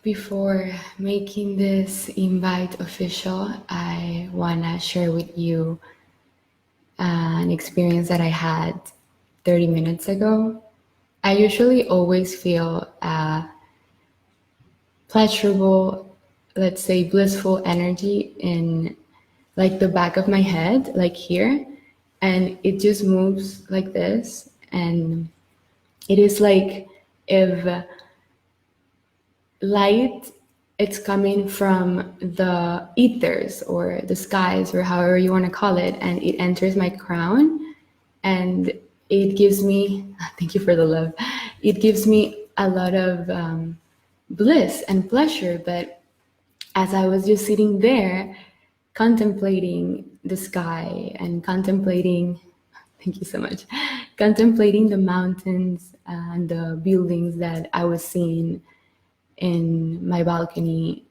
Before making this invite official, I want to share with you an experience that I had 30 minutes ago. I usually always feel pleasurable, let's say blissful energy in like the back of my head, like here, and it just moves like this. And it is like if light it's coming from the ethers or the skies or however you want to call it, and it enters my crown, and it gives me thank you for the love. It gives me a lot of bliss and pleasure. But as I was just sitting there contemplating the sky and contemplating thank you so much, contemplating the mountains and the buildings that I was seeing in my balcony,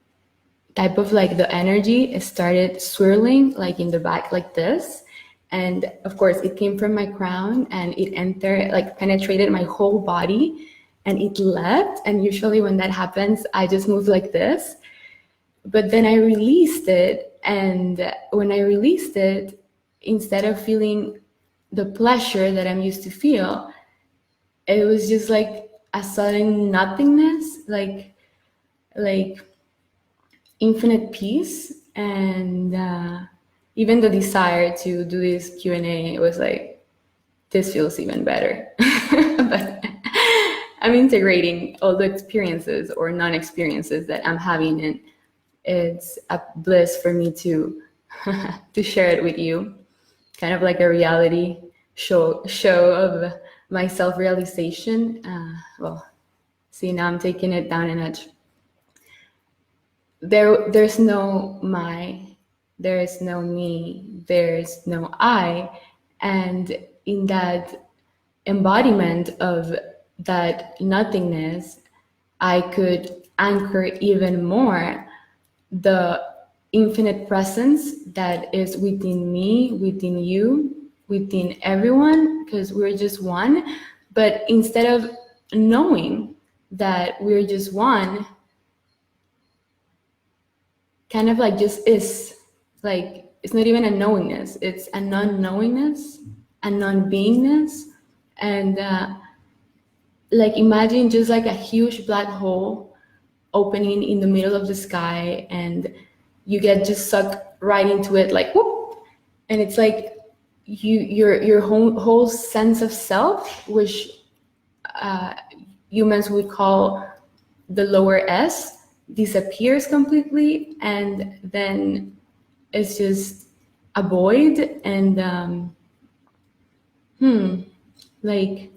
type of like the energy started swirling like in the back like this. And of course it came from my crown and it entered, like penetrated my whole body, and it left. And usually when that happens, I just move like this. But then I released it, and when I released it, instead of feeling the pleasure that I'm used to feel, it was just like a sudden nothingness, like infinite peace. And even the desire to do this Q&A was like, this feels even better. But I'm integrating all the experiences or non-experiences that I'm having, and it's a bliss for me to to share it with you, kind of like a reality show of my self-realization. Well, see, now I'm taking it down a notch. There's no there is no me, there's no I. And in that embodiment of that nothingness, I could anchor even more the infinite presence that is within me, within you, within everyone, because we're just one. But instead of knowing that we're just one, kind of like just is, like it's not even a knowingness, it's a non-knowingness, a non-beingness. And like imagine just like a huge black hole opening in the middle of the sky, and you get just sucked right into it, like whoop. And it's like your whole sense of self, which humans would call the lower S, disappears completely. And then it's just a void. And like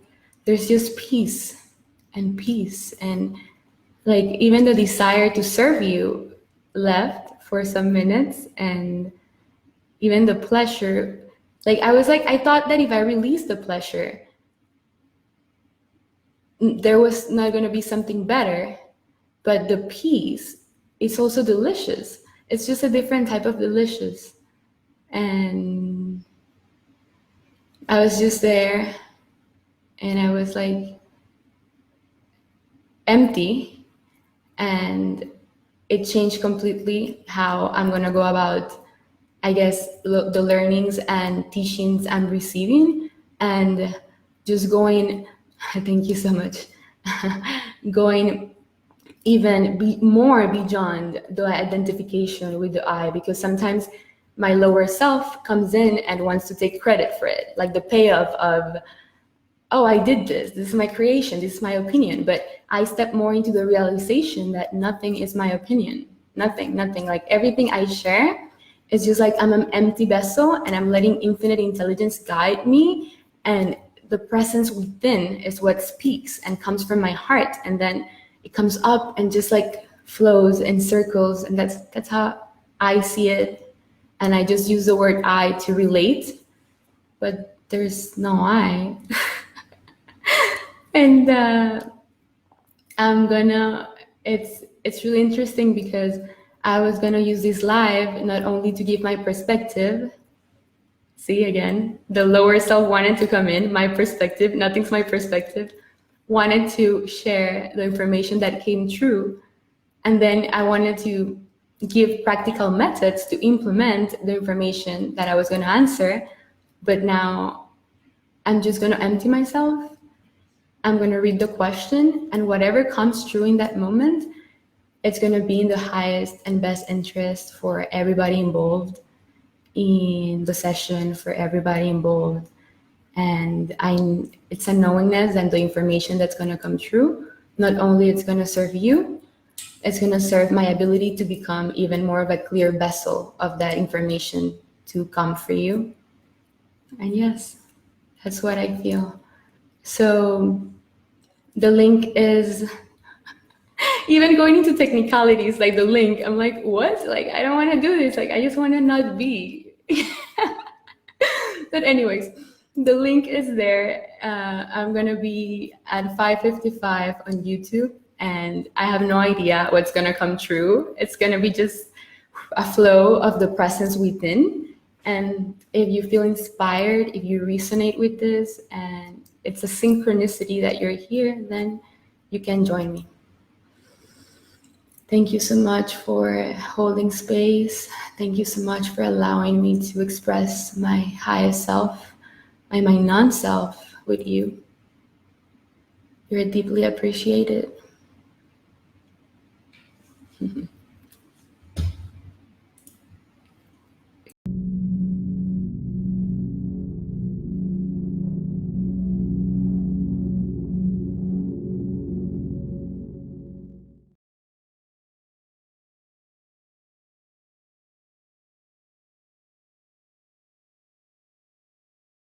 there's just peace. And like even the desire to serve you left for some minutes, and even the pleasure. Like I thought that if I released the pleasure, there was not going to be something better. But the peace is also delicious. It's just a different type of delicious. And I was just there, and I was like empty, and it changed completely how I'm going to go about, I guess, the learnings and teachings I'm receiving. And just going, thank you so much, going even more beyond the identification with the I, because sometimes my lower self comes in and wants to take credit for it, like the payoff of, oh, I did this is my creation, this is my opinion. But I step more into the realization that nothing is my opinion, nothing. Like everything I share is just like I'm an empty vessel, and I'm letting infinite intelligence guide me, and the presence within is what speaks and comes from my heart, and then it comes up and just like flows in circles. And that's how I see it. And I just use the word I to relate, but there's no I. And it's really interesting, because I was gonna use this live not only to give my perspective. See, again, the lower self wanted to come in, my perspective, nothing's my perspective, wanted to share the information that came true, And then I wanted to give practical methods to implement the information that I was going to answer. But now I'm just going to empty myself. I'm going to read the question, and whatever comes true in that moment, it's going to be in the highest and best interest for everybody involved in the session, for everybody involved. And it's a knowingness and the information that's going to come true. Not only it's going to serve you, it's going to serve my ability to become even more of a clear vessel of that information to come for you. And yes, that's what I feel. So the link is, even going into technicalities, like the link, I'm like, what? Like, I don't want to do this. Like, I just want to not be. But anyways, the link is there. I'm going to be at 5:55 on YouTube, and I have no idea what's going to come true. It's going to be just a flow of the presence within. And if you feel inspired, if you resonate with this, and it's a synchronicity that you're here, then you can join me. Thank you so much for holding space. Thank you so much for allowing me to express my highest self and my non-self with you. You're deeply appreciated.